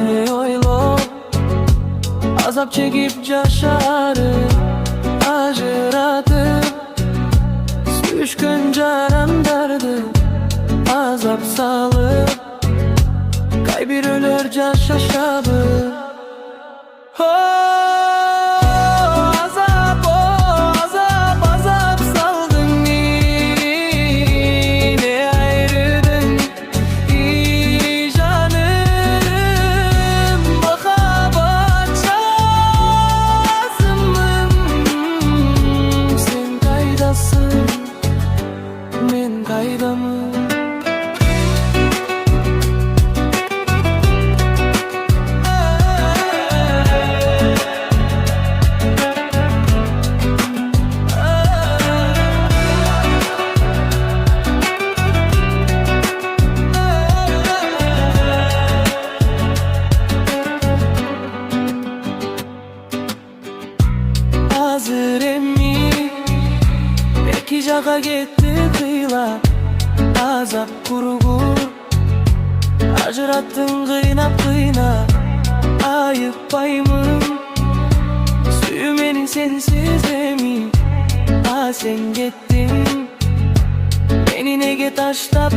Seni oylo azap çekip caşarı acıratıp Süşküncaran derdi azap salıp Kaybir ölür caşaşabı azap saldın yine ayrıldın canım baka bakacağızım sen kaydasın men kaydamı hazır emmi belki caga gitti kıyla azap kurugur acırattın kıynap kıyna ayıp payımın suyumenin sensiz emi sen gittin beni nege taştap